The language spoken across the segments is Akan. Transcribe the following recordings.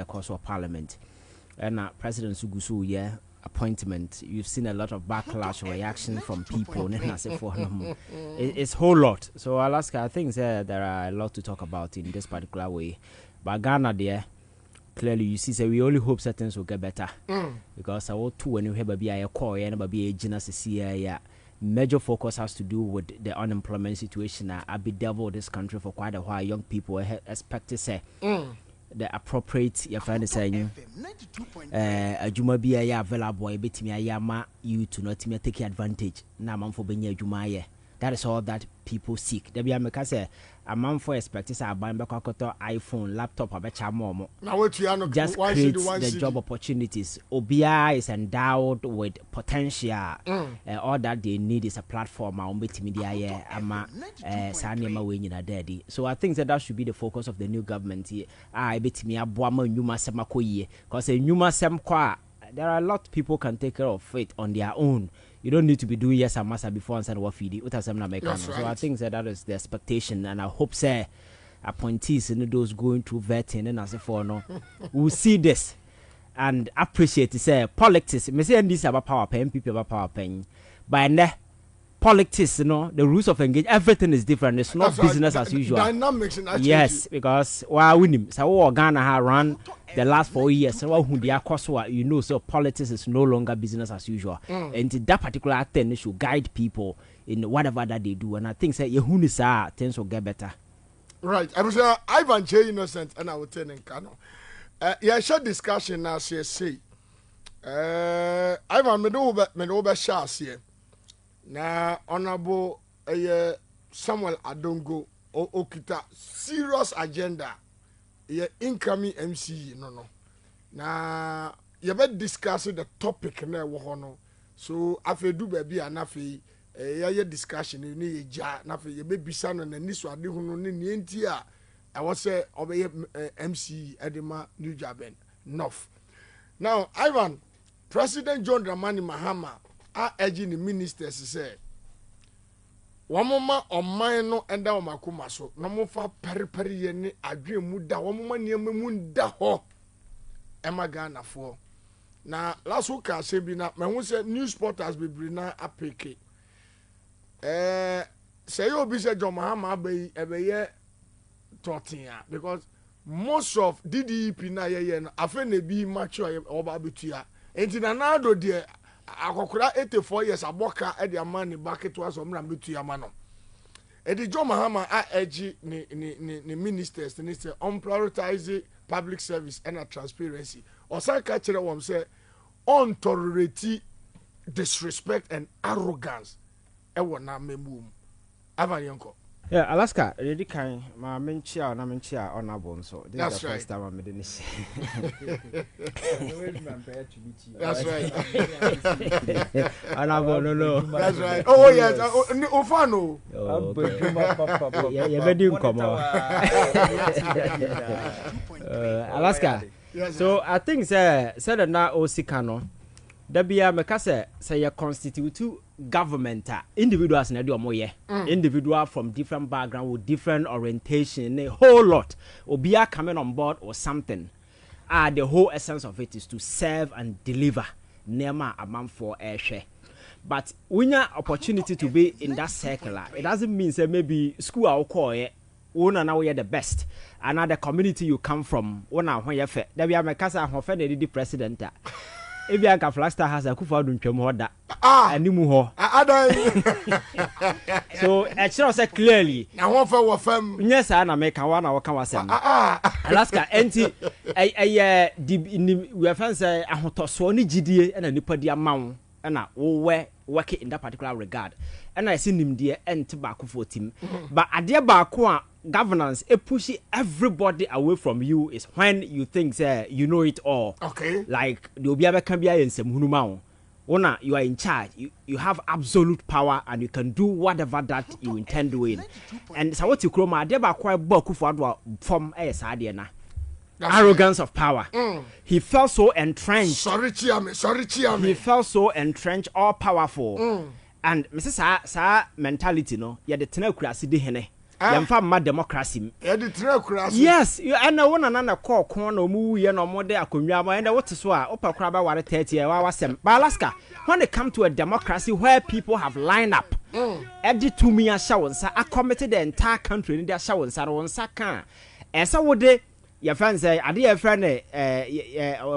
course of parliament. And President Sugusu, yeah, appointment. You've seen a lot of backlash reaction from people. It's a whole lot. So Alaska, I think there are a lot to talk about in this particular way. But Ghana, there, clearly you see, we only hope certain things will get better. Because I want to when you have a call, and a genus, major focus has to do with the unemployment situation. I've been devil this country for quite a while. Young people expect to say the appropriate your friend is saying a juma be a available a bit me a yama you to not take advantage. Now man for being a juma. That is all that people seek. There be a mekase a man for expecting a buying back iPhone, laptop, a better more. Just creates the job opportunities. Obia is endowed with potential. All that they need is a platform. So I think that should be the focus of the new government. I bet me a boama nyuma semakoye. Because a nyuma semkwa, there are a lot of people can take care of it on their own. You don't need to be doing yes and massa before and what feed it. So I think that is the expectation, and I hope say appointees and those going through vetting and as for no will see this and appreciate it. Say politics. Me say this about power pen, people about power pen. But politics, the rules of engage, everything is different. It's not business as usual. Dynamics in yes, because why winning? So Ghana have run the last 4 years. So so politics is no longer business as usual. And that particular thing should guide people in whatever that they do. And I think that things will get better. Right. I was Ivan Kyei innocent, and I will tell in Kano. Yeah, short discussion now. Say, Ivan, me do be shas here. Na honorable Samuel Adongo okita serious agenda ye incoming MC no na ye be discuss the topic na wo ho no so afedu ba bia na fe ye discussion ni ye ja na fe ye be bisa no na ni so ade hu no ni enti a I say obey MC Edema New Jaben North. Now Ivan, President John Dramani Mahama urging the ministers say wamoma oman no enda omakoma so no mo fa periperi ye ne adwe mu da wamoma niam mu nda ho ema Ghana fo na last week I say bi na me hu say news portals be bri na apeke say you be say John Mahama abeye totia because most of DDP na ye no afa na bi macho oba betua enti na nado de akokura 84 years aboka e de man ni bucket was omra betu ya mano e di John Mahama urge ni ministers ni say on prioritize public service and transparency or say ka kire wom say on tolerate disrespect and arrogance e wona memum avanyenko. Yeah, Alaska, really kind. My menchia, na menchia, honorable. So this is the first time I'm doing this. That's right. Honorable, no. That's right. Oh yes, Ofano. Yeah, very come on. Alaska. So I think said that now Osikano. There be a mekase say a constitute government individuals na do moye individual from different background with different orientation a whole lot obia coming on board or something the whole essence of it is to serve and deliver nema a man for air share. But when your opportunity to be in that circle, it doesn't mean say maybe school I'll call it one now you're the best another community you come from one now when you fair there be a mekase ho fe the president if you have Flagster has a kufa dun twem ho da animu ho so it shows clearly na ho fa wo fam yes na make one na waka wasem Alaska enti we have fans ahotoso ni gidie na nipa dia mawo na wo work in that particular regard and I see nimdie ent ba ko for team but ade ba ko a governance it pushes everybody away from you is when you think you know it all. Okay. Like the obiabe can be ensem hunuma ona you are in charge you have absolute power and you can do whatever that you intend doing. And so what you chroma de ba kwa boku for adwa form sade na arrogance of power. He felt so entrenched. Sorry chiame. He felt so entrenched, all powerful. And Mrs. Sa mentality no, ya de tena kurasi de hene. yɛmfa ma democracy yes and na wona na call kon na omu ye no mo de akonwa ma and what so a opa kra ba ware 30 e wa wasem but Alaska when it come to a democracy where people have lined up edi tumi a sha wonsa a committed the entire country in their sha wonsa no wonsa kan esa wo de your friend say ade your friend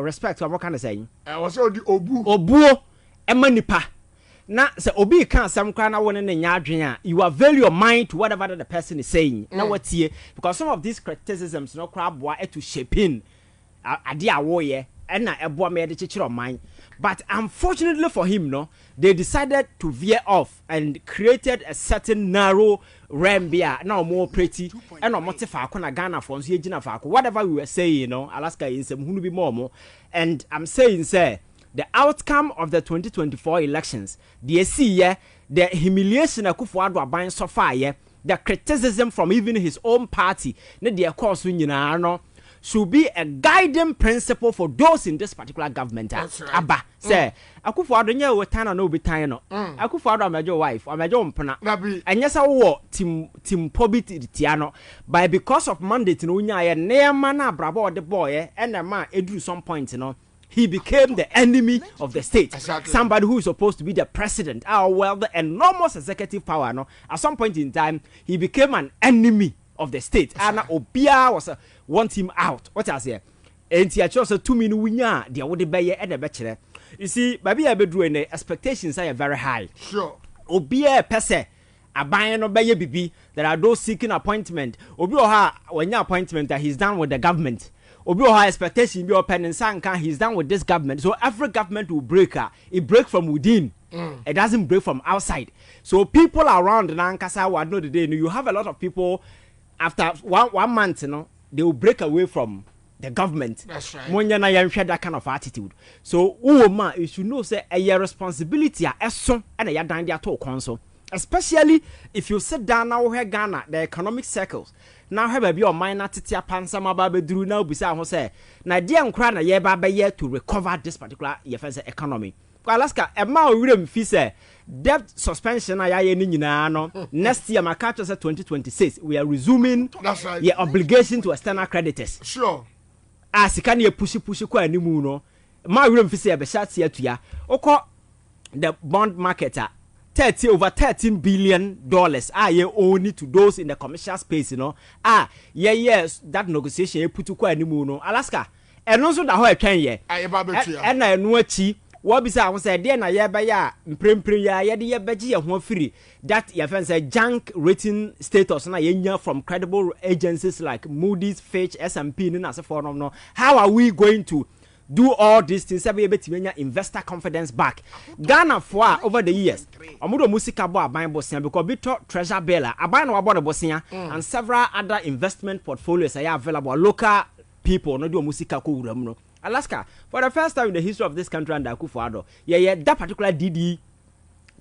respect what kind of saying was so the obuo emanipa na say obi kan asem kra na won ne nya adwen a you are value your mind to whatever the person is saying na watie because some of these criticisms no kra boa to shaping ade awo ye na eboa me de chichiro mind. But unfortunately for him, no, they decided to veer off and created a certain narrow realm here, now more pretty, and no motifa na Ghana for whatever we were saying, you know, Alaska is a be more. And I'm saying, sir, the outcome of the 2024 elections, the the humiliation of Akufo-Addo buying so far, the criticism from even his own party, the course no. Should be a guiding principle for those in this particular government. Right. Abba, say, Akufo-Addo nya we tan no be tan no. Akufo-Addo amajo wife, amajo mpana. And yes, I war team pobit tiano. But because of mandate no nya ye near na brabo the boy, and the man edru some point, you know. He became the enemy of the state. Exactly. Somebody who is supposed to be the president. Well, the enormous executive power, no. At some point in time, he became an enemy of the state. And Obia was want him out. What I say? And he chose 2 minutes winya. They would be and the bachelor. You see, baby, I be doing the expectations are very high. Sure. Obia pese a buying no baye bibi. There are those seeking appointment. Obia when your appointment that he's done with the government. Obia expectation be open and sanka he's done with this government. So every government will break her. It break from within. It doesn't break from outside. So people around Nankasa would know the day. You have a lot of people after one month, you know, they will break away from the government. That's right. When you na share that kind of attitude. So, you should know say a responsibility and a dan there to council. Especially if you sit down now here Ghana, the economic circles. Now have a be on minor titia pansama babe drew now beside who say na dear nkra na ye ba year to recover this particular economy. Alaska, a ma we fee say debt suspension next year my catch 2026 we are resuming your obligation to external creditors. Sure. As can you push kwa animu no ma we fee say be shat here to ya oko the bond market over $13 billion ye only to those in the commercial space, you know. Yes, that negotiation you put to kwa animu no Alaska and also the whole train ye and I know what be say there na ye ba ya mprempre ya ye de ye beji ye ho free that your friend say junk rating status na ye nya from credible agencies like Moody's, Fitch, S&P na so for no. How are we going to do all these things say be betime investor confidence back? Ghana for over the years omodo musika bo aban bosia because bito treasure bill aban no abo bosia and several other investment portfolios are available local people no do musika ko wuram no. Alaska, for the first time in the history of this country under Akufo-Addo, that particular DD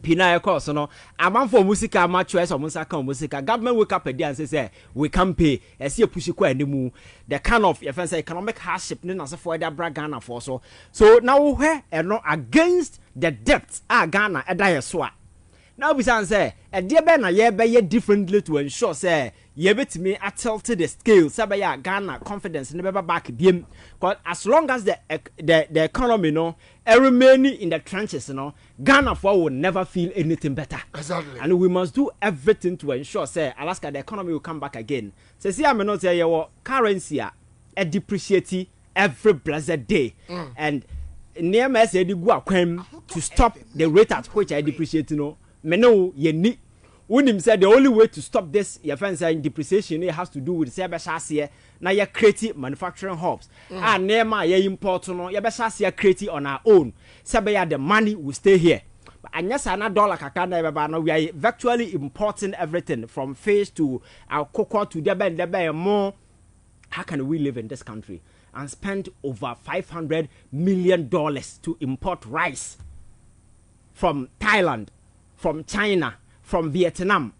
Pina course, no, a man for musica, my choice or musica, government wake up a day and say, we can pay, and see a pushy kwa anymore. The kind of economic hardship, as for that brag Ghana for so. So now we're not against the debts, Ghana, a dire swat. Now we say, a dear Ben, a be differently to ensure, say, ye bet me I tilted the scale, Sabaya Ghana confidence never back him. But as long as the economy, no, remaining in the trenches, you know, Ghana will never feel anything better. Exactly. And we must do everything to ensure, say, Alaska, the economy will come back again. Say, see, I'm not say your currency a depreciate every blessed day. And near me say the go to stop the rate at which I depreciate, you know. Meno ye ni Unim said the only way to stop this your friends saying depreciation it has to do with say be na ye create manufacturing hubs and nema ye import no ye be create on our own say the money will stay here but anyasa $1 kaka na be no we are virtually importing everything from fish to our cocoa to the more. How can we live in this country and spend over $500 million to import rice from Thailand, from China, from Vietnam?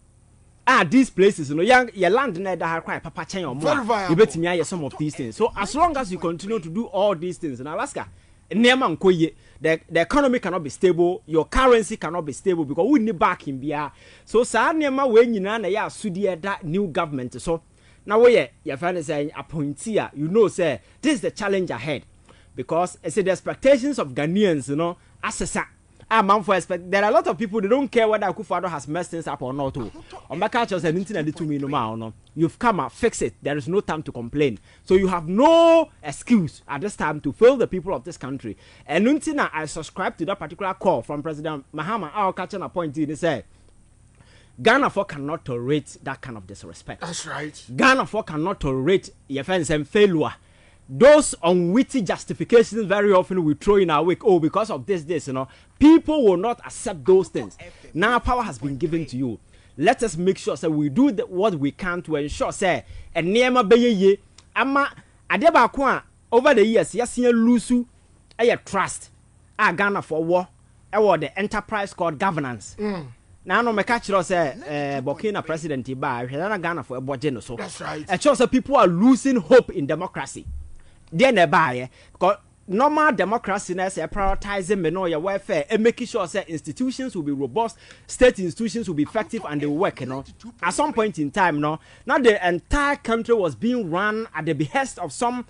These places, you know, your land that have quite papa chain or more. You bet me some of these things. So as long as you continue to do all these things in Alaska, Neman koye. The economy cannot be stable, your currency cannot be stable because we need back in Bia. So sa nema we nyina na ya sudie that new government. So now we your friend is saying appointee, you know say this is the challenge ahead. Because I say the expectations of Ghanaians, you know, assessa. Man for expect there are a lot of people they don't care whether Akufo-Addo has messed things up or not. On my culture said no. You've come and fix it. There is no time to complain. So you have no excuse at this time to fail the people of this country. And until I subscribe to that particular call from President Mahama, I'll catch an appointee. They say Ghana for cannot tolerate that kind of disrespect. That's right. Ghana for cannot tolerate your friends and failure. Those unwitty justifications very often we throw in our wake. Oh, because of this, you know, people will not accept those things. Now power has been given to you. Let us make sure that we do what we can to ensure say and near be ye ama adeba kwa over the years yes lusu a trust Ghana for war the enterprise called governance. Now no me catch us Burkina president ba Ghana for a budget so. That's right. It shows that people are losing hope in democracy. Then because normal democracy na say prioritizing your welfare and making sure that institutions will be robust, state institutions will be effective and they will work, you know. At some point in time, now the entire country was being run at the behest of some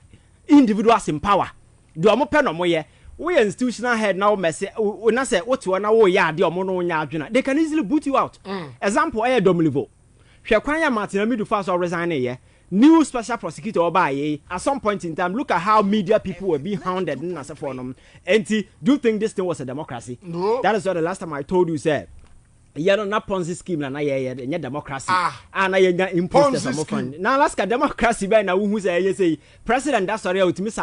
individuals in power. Do amo pen omo ye we institutional head now message we na say what you na wo ya de omo no nya adwena, they can easily boot you out. Example Domlivo. Hwe kwan ya Martin Amidu fast or resign here. New special prosecutor Obaye at some point in time, look at how media people were being hounded in Nasafonum. And do you think this thing was a democracy? No. That is what the last time I told you said. Yeah, no, not Ponzi scheme, and I democracy. And I imposed some fund. Now, let's get democracy by now. Who say, President, that's sorry, to miss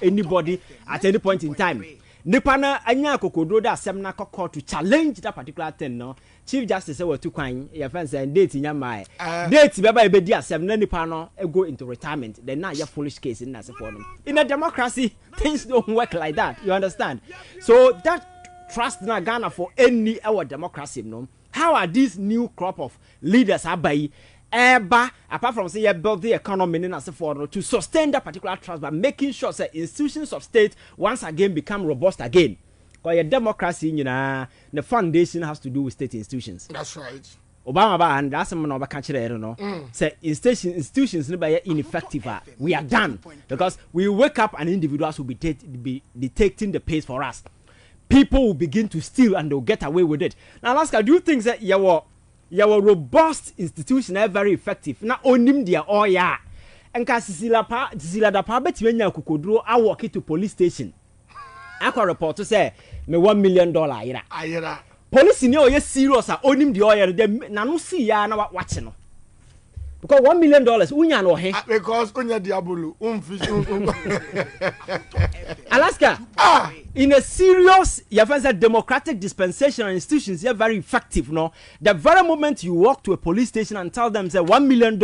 anybody at any point in time. Nipana anya kokodo da semna court to challenge that particular thing, no. Chief Justice say we too kind. Your friends say date in my date baba e be di asem na nipa no go into retirement. Then now you foolish case in as for them. In a democracy, things don't work like that. You understand? So that trust na Ghana for any our democracy, no. How are these new crop of leaders abai apart from say you build the economy in as for to sustain that particular trust by making sure that institutions of state once again become robust again? Because your democracy, you know, the foundation has to do with state institutions. That's right. Obama and that's someone over country, I don't know. Say institutions ineffective. We are done because we wake up and individuals will be dictating the pace for us. People will begin to steal and they'll get away with it. Now, Alaska, do you think that your robust institution are very effective? Now, only they are all ya. And Sisila da pa beti wenya kukodro I walk it to police station. I can report to say me $1 million ira. Police ni oye serious onim the oil dem na no see ya na watch no. Because $1 million unya no he. Because unya diabolo Alaska in a serious democratic dispensation and institutions are very effective, no. The very moment you walk to a police station and tell them say $1 million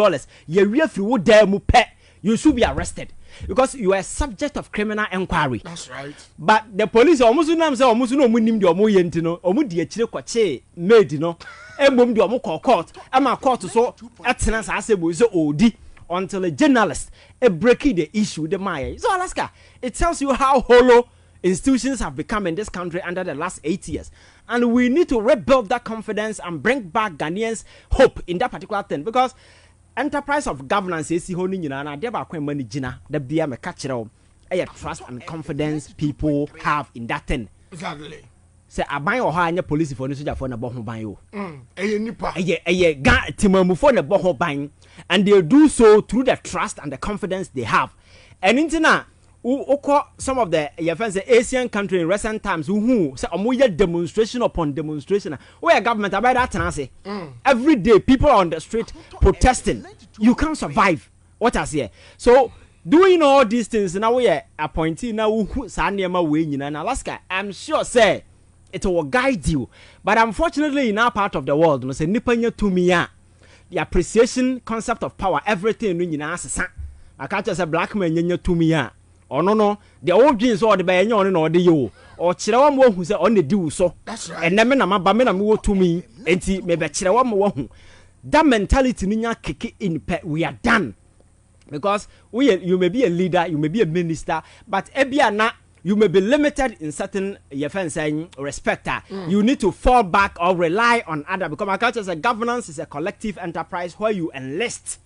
you real through there mu pe, you should be arrested because you are subject of criminal inquiry. That's right. But the police almost know say almost no munim de omo yenti no omo de akire kwache made no embom de omo court ama court so etena sa asebo so odi until a journalist break the issue the maya. So Alaska, it tells you how hollow institutions have become in this country under the last 8 years, and we need to rebuild that confidence and bring back Ghanaians hope in that particular thing because enterprise of governance is holding you na dey ba kwen mani gina the bia me catch trust and confidence people have in that thing. Exactly. Say aban o ha anya police for ni soja for na bo ho ban yo. Nipa. Ga timamu for na bo ho ban, and they do so through the trust and the confidence they have. And intina some of the Asian country in recent times who say omoye demonstration upon demonstration where government about that say every day people are on the street protesting. You can't survive what I say. So doing all these things now we are appointing now who Sanyama way in Alaska. I'm sure say it will guide you, but unfortunately in our part of the world, no say nipanya to me the appreciation concept of power everything in answer. I can't just say black man nyanya to me or no the old jeans or the bay on or the yo or chirawa mo who say on the do so. That's right. And then bamena mo to me and maybe chirawa mo that mentality ninya kick in we are done because you may be a leader, you may be a minister, but ebia na you may be limited in certain respect. You need to fall back or rely on other, because my culture says governance is a collective enterprise where you enlist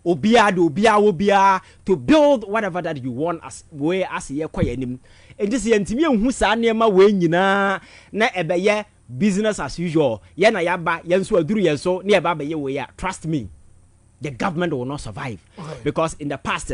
obia to build whatever that you want as way as ye kwayenim. And this yentimi hu sa niema we nyina na ebeye business as usual. Ye na yaba yenso aduru yenso na eba beye we ya. Trust me, the government will not survive. Because in the past,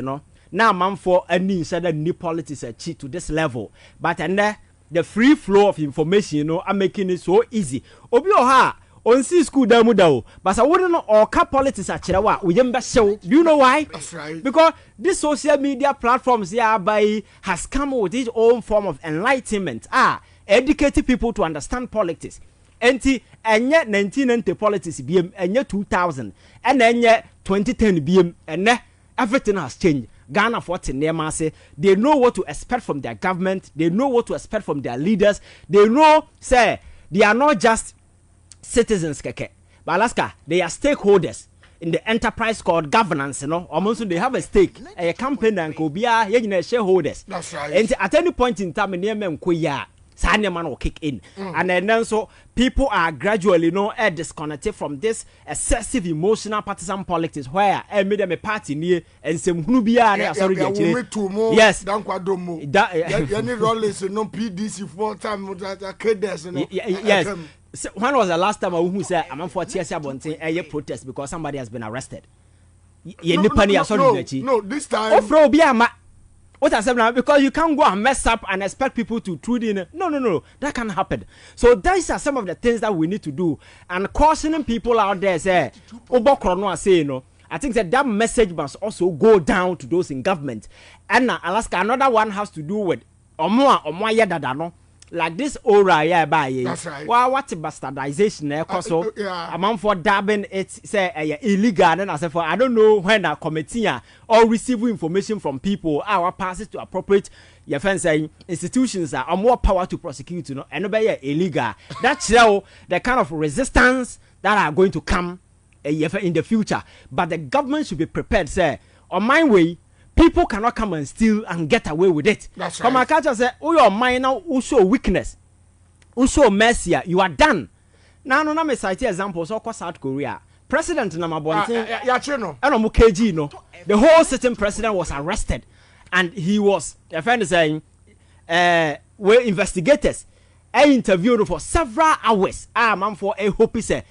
now man for any certain new politics achieve to this level, but and the free flow of information, are making it so easy. Obi oha on see school damu but I wouldn't know all car politics at Chirawa. We show. Do you know why? That's right. Because this social media platforms hereby has come with its own form of enlightenment. Educating people to understand politics. And yet 1990 politics BM and yet 2000 and then yet 2010 BM and everything has changed. Ghana for say they know what to expect from their government, they know what to expect from their leaders, they know say they are not just citizens keke, but Alaska, they are stakeholders in the enterprise called governance, almost they have a stake, a company and could be shareholders. That's right. And at any point in time, man will kick in, and then so people are gradually disconnected from this excessive emotional partisan politics where made them a party near and some yes PDC 4 times yes. So when was the last time who said I'm for a protest because somebody has been arrested? No, this time. What I said now, because you can't go and mess up and expect people to tune in. No, that can't happen. So these are some of the things that we need to do, and cautioning people out there say, I think that message must also go down to those in government. And Alaska, another one has to do with like this aura by that's right. Well, what's bastardization so amount for dabbing it's say illegal, and I say for I don't know when a committee or receiving information from people our passes to appropriate your friends saying institutions are more power to prosecute and be illegal. That's the kind of resistance that are going to come in the future, but the government should be prepared. Say on my way, people cannot come and steal and get away with it. That's right. Come on, culture say, oh, your mind now, who show weakness, who show mercy, you are done. Now, no, me cite examples of South Korea. President Namabonte, the whole sitting president was arrested, and he was, a friend is saying, were investigators. I interviewed for several hours. Man, for a hope, say,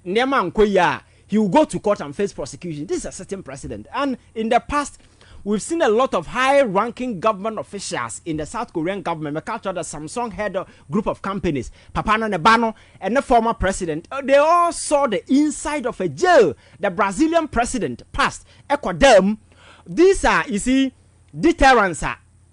Neman Koya, he will go to court and face prosecution. This is a sitting president, and in the past, we've seen a lot of high-ranking government officials in the South Korean government. The Samsung had a group of companies, Papano Nebano, and the former president. They all saw the inside of a jail. The Brazilian president passed. Ecuador. These are, you see, deterrents.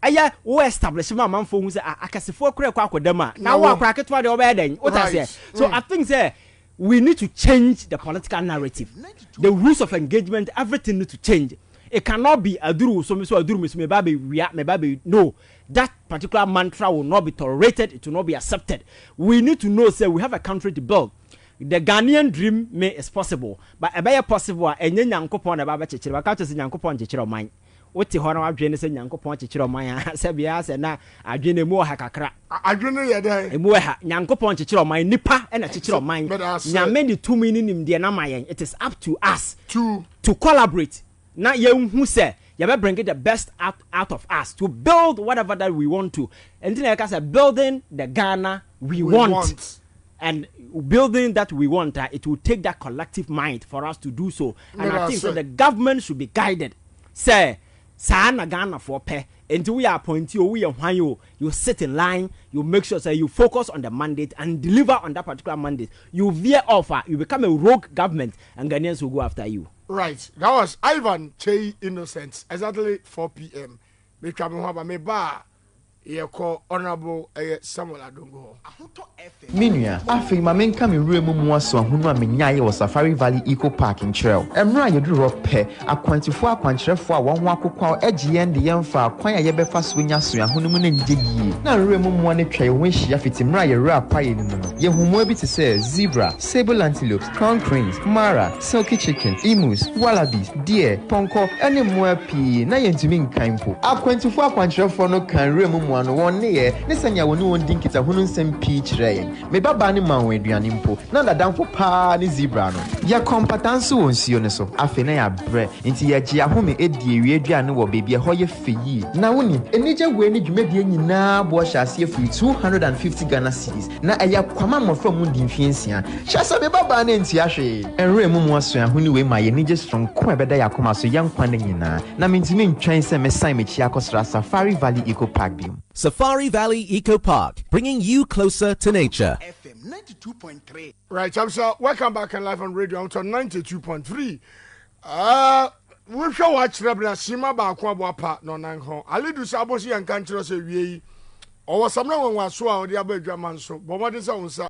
Aya wo establishment man for who say akasifo kure kwa kodama. Now wa kraketwa de obeden. What I say. So I think say we need to change the political narrative. The rules of engagement, everything need to change. It cannot be aduru so aduru me baby no, that particular mantra will not be tolerated, it will not be accepted. We need to know say we have a country to build. The Ghanaian dream is possible, but a better possible enye nyankopon aba chechire ba ka chese nyankopon chechire oman. Wote ho na adwene se nyankopon chechire oman se bia se na adwene mu ha kakra. Adwene ye dey. Emu ha nyankopon chechire oman nipa e na chechire oman. Nyame de tumi ni nim de na mayen. It is up to us to collaborate. Now who say you better bring it the best out of us to build whatever that we want to. And then like I said, building the Ghana we want. And building that we want, it will take that collective mind for us to do so. And I think that the government should be guided. Say, Sana Ghana for pay. Until we appoint you, you sit in line, you make sure that you focus on the mandate and deliver on that particular mandate. You veer off, you become a rogue government, and Ghanaians will go after you. Right. That was Ivan Kyei Innocent. Exactly 4 p.m. Me coming home, me bar. You call Honorable Samuel Adongo. Minya, afi ma menka me remu mu aso ahunu a menyaye wo Safari Valley Eco Park in Trail. Emra ye du rock pe akwantifo akwankyerefo a won ho akokwa egiye nde yemfa akwan a ye befa so nya so ahunu mu na ngye yi. Na remu mu ne twa ye ho hia fiti mra ye ra pa ye no. Ye humo bi te se zebra, sable antelopes, crown cranes, mara, silky chicken, emus, wallabies, deer, ponko, ene mo api na ye ntumi nkan po. Akwantifo akwankyerefo no kan remu mu ano won ne ye ne sanya woni won dinkita hunu nsem pi kire yen me baba ne ma won aduane mpo na dadamfo pa ne zebra no ya kompatanso won sio ne so afi na ya bre nti ya gi ahome edi ewie aduane wo bebi ho ye feyi na woni enije we ne dwumadi nyina bo hyase afi 250 Ghana cedis na eya kwama mofra mu di mfiensia hyasa be baba ne nti ahwe enre mu aso ahuni we ma ye nije strong ko ebeda yakoma so yankwa ne nyina na mentimi ntwan se me sign me chia kosra Safari Valley Eco Park biom. Safari Valley Eco Park, bringing you closer to nature. FM 92.3. Right, sir. Welcome back and live on radio on 92.3. We shall watch Rebla Sima Bakwa Wapa no Nanho. Ali do Sabosi and Country say we or was some one was so the other German so. But what is our